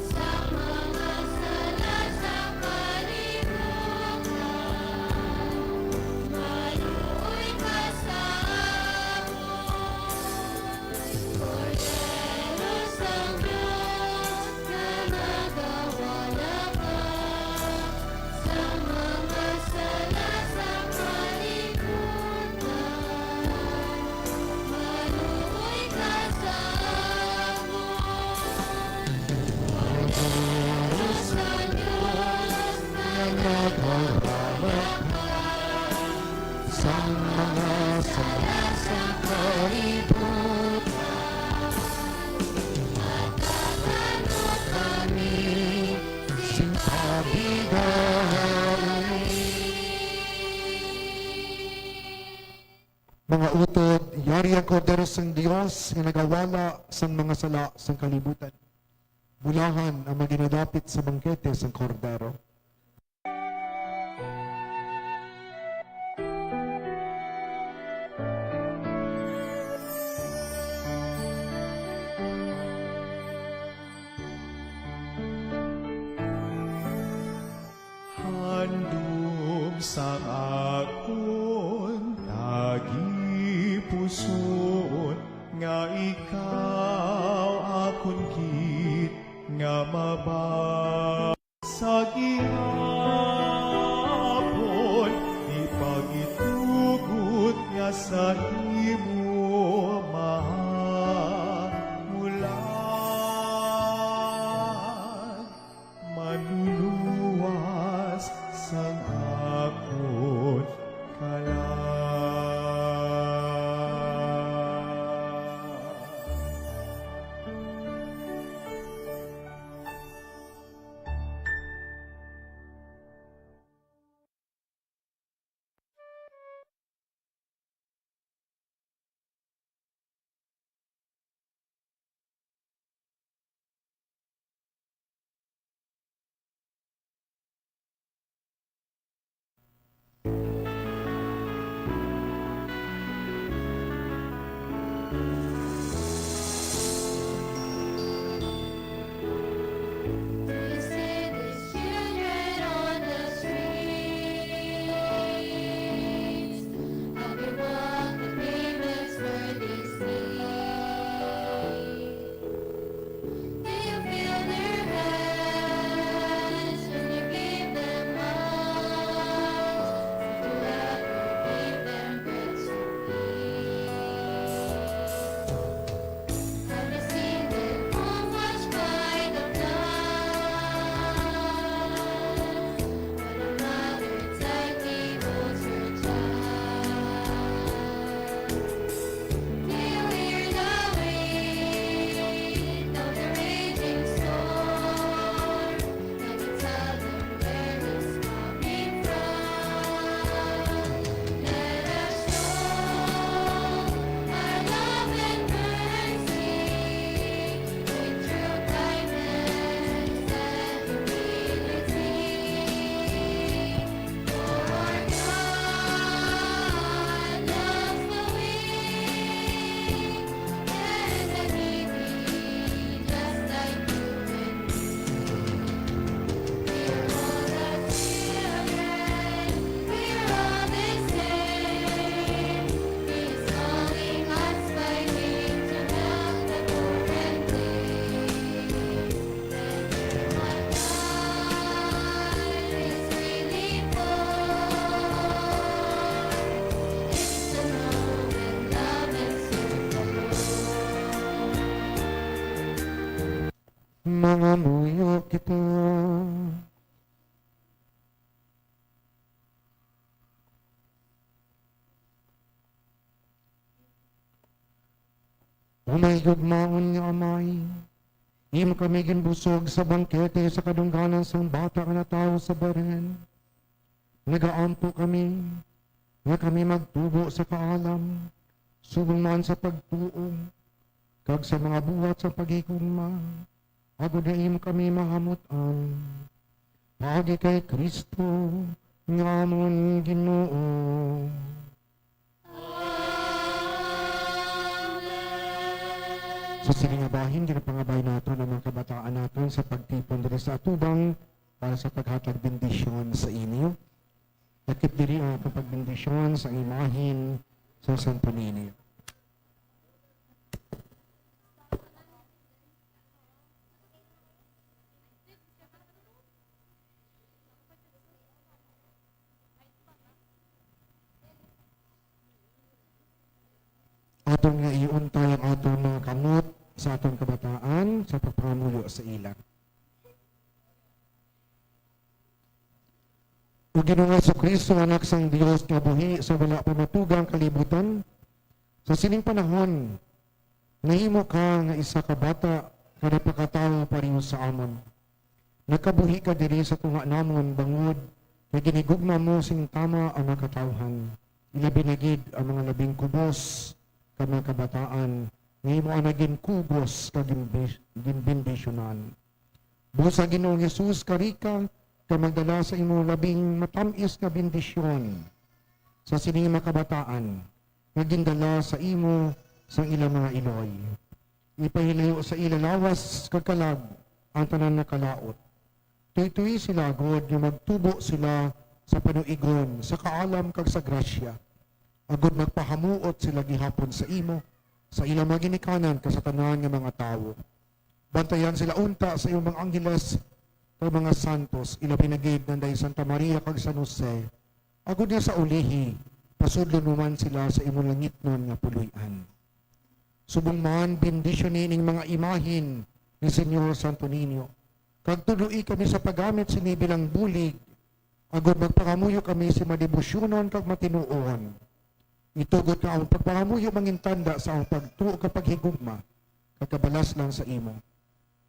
sa mga sala sa kalibutan. Maluoy ka sa amon. Kordero sa Diyos na nagawala ka sa mga sala sa kalibutan. Maluoy ka sa amon. Kordero sa Diyos na Nagharala sa mga sala sa kalibutan. At kami sing pabigay. Mga utod, yari ang kordero sang Dios nga nagawala sang mga sala sang kalibutan. Bulahan ang maginadapit sa bangkete sang kordero. Handom sa akon lagi puson nga ikaw akon gid nga sa gihapon ipagitugot nga sa imo mahamulan manluluwas sang akon kalan. mga muyo kita. Umay gugmaon nga amay, imo kami ginbusog sa bangkete sa kadungganan sang bata nga natawo sa baren. Nagaampo kami, nga kami magtubo sa kaalam, subong man sa pagtuo, kag sa mga buhat sa pagigugma, agud na imo kami mahamutan. Paagi kay Kristo, nga amon Ginoo. Sa siling nga bahin, ginapangabay natin ang mga kabataan natin sa pagtipon diri sa atubang para sa paghatag bendisyon sa inyo. Dakip diri ang pagbendisyon sa imahin sa Santo Niño. Aton nga iuntay ang aton mga kamot sa aton kabataan sa pagpamuyo sa ilang. O Ginoong Jesucristo, anak sang Dios nga buhi sa wala pamatugang kalibutan, sa sining panahon, nahimo ka nga isa ka bata kada pakatawo pareho sa amon. Nakabuhi ka diri sa tunga namon bangod kay ginigugma mo sing tama ang mga katawhan. Ilabi na gid ang mga labing kubos ka mga kabataan, ngayon mo ang naging kubos ka gimbendisyonan. Busa Ginoong Jesus, karika, ka magdala sa imo labing matamis na bendisyon sa sining mga kabataan, nagindala sa imo sa ilang mga iloy. Ipahilayo sa ilalawas kagkalag ang tanan na kalaot. Tuy-tuy sila, God, yung magtubo sila sa panuigon, sa kaalam kag sa grasya. Agud magpahamuot sila gihapon sa imo, sa ilang mga ginikanan kasatanan ng mga tao. Bantayan sila unta sa iyong mga anggeles kag mga santos, ila pinagid nanday Santa Maria kag San Jose. Agud niya sa ulihi, pasudlo naman sila sa imong langitnon nga puloy-an. Subong man bendisyonin ning mga imahin ni Senyor Santo Niño. Kag tuluy kami sa paggamit sini bilang bulig, agud magpangamuyo kami sa madebosyonon kag matinuon. Itugot na ang pagpangamuyo mangintanda sa ang pagtuo kapag higugma, kagabalas lang sa imo.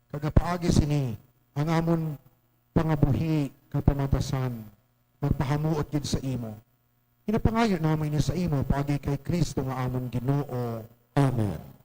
Kagapaagi sini, ang amon pangabuhi kapamatasan, magpahamuot yun sa imo. Hinapangayo namin niya sa imo, paagi kay Kristo nga amon Ginoo. Amen.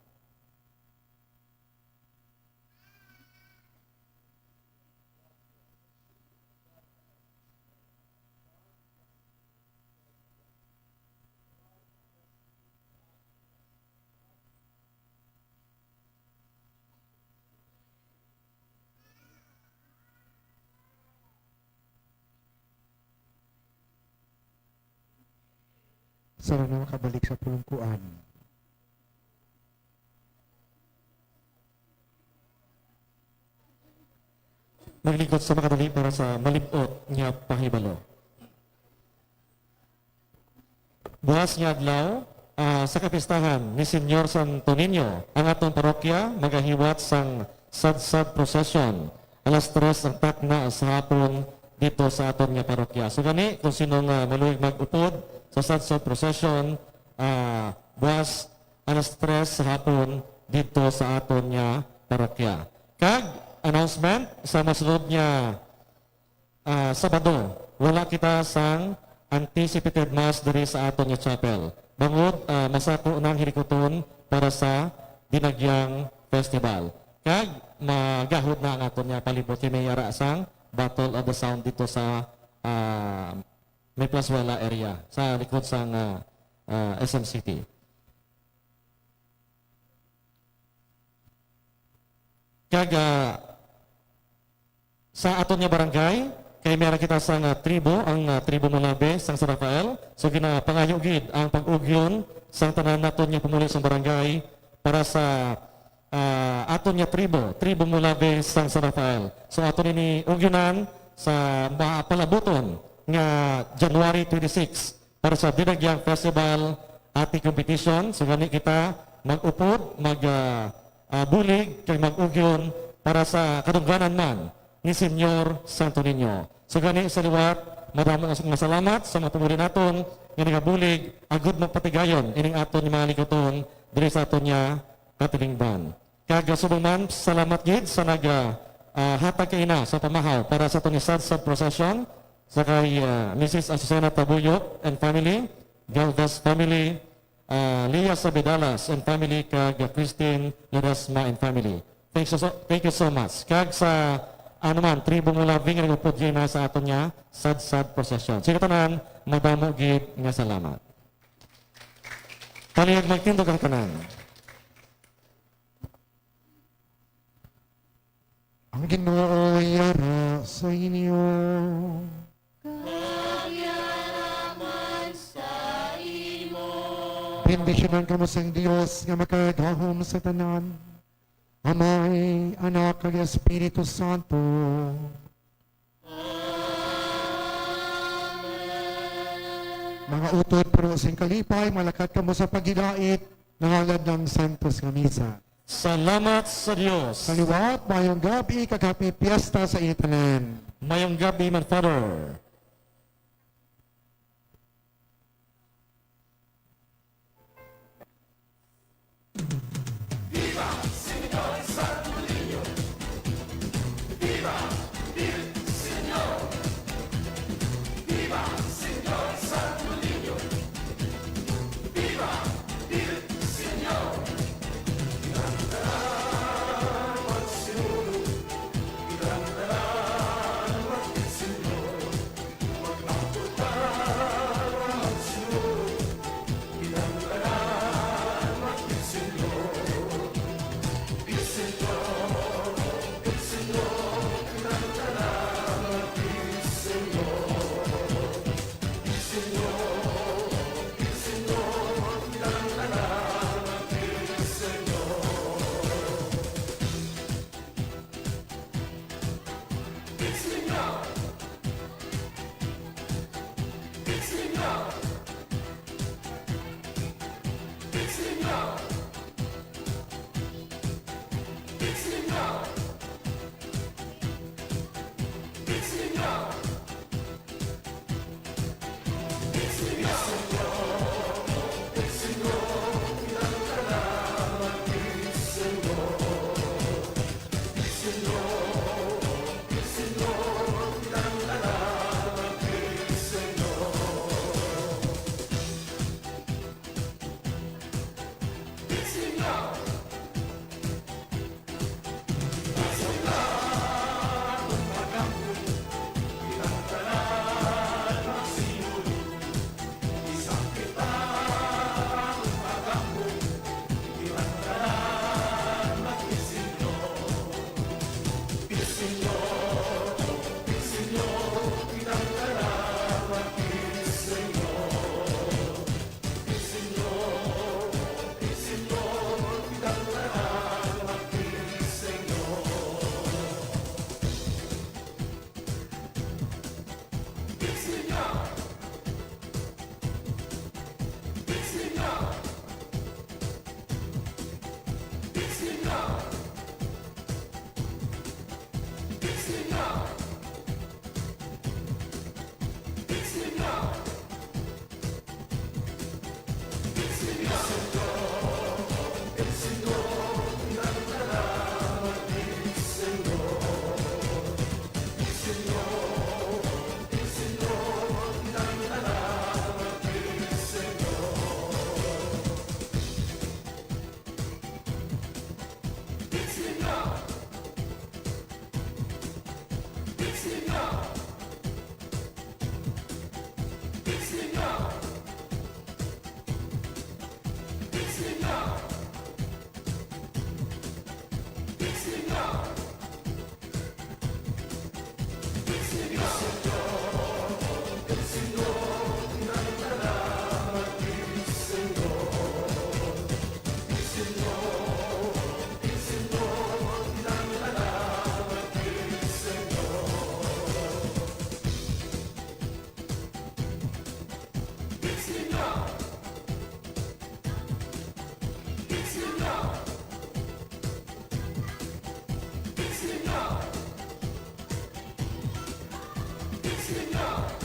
Sana na makabalik sa pulungkuan. Naglingkod sa makadali para sa malibot nga pahibalo. Bukas nga adlaw, sa kapistahan ni Senyor Santo Niño, ang atong parokya magahiwat sang sad-sad procession. Alas 3 ang takna sa hapon dito sa aton nga parokya. So gani, kung sinong maluwig mag-upod sa sad-sad procession, bukas alas 3 sa hapon dito sa aton nga parokya. Kag announcement sa masunod nga Sabado, wala kita sang anticipated mass diri sa aton nga chapel. Bangod masako nang hilikoton para sa Dinagyang Festival. Kag magahod na ang aton nga palibot kay may yara sang Battle of the Sound dito sa may Plazuela area sa likod sang SM City. Kag sa aton nga barangay, kay meron kita sang tribo, ang tribo Malabe, sang San Rafael. So ginapangayo gid ang pag-ugyon sang tanan naton nga pumuli sa barangay para sa aton nga tribo Malabe sang San Rafael. So aton ini ugyonan sa palabuton nga January 26 para sa Dinagyang Festival ati competition. So gani kita mag-upod, bulig kay mag-ugyon para sa kadungganan man ni Senyor Santo Niño. So gani sa liwat, madamo nga salamat sa mga tumurin naton nga nagabulig agud magpatigayon ining aton ni mga likotong diri sa aton niya katilingban. Kag subong man salamat gid sa hatag kay ina sa pamahaw para sa aton sad procession sa kay Mrs. Azucena Tabuyok and family, Galdas family, Leah Sabidalas and family, kag Christine Ledesma and family. Thank you so much. Kag sa tribo mo labing nga nagupod na sa aton niya sad procession. Sige tanan, madamo gid nga salamat. Palihag magtindog ang tanan. Ang Ginoo yara sa inyo. Kagyaraman sa imo. Bendisyonan kamo sa Dios nga makagahom sa tanan. Amay, Anak, kag Espiritu Santo. Mga utod pero sing kalipay, malakat kamo sa pagilait nangalad ng Santos nga Misa. Salamat sa Dios. Kaliwat, mayong gabi, kag happy fiesta sa itanan. Mayong gabi man, Father. Senyor,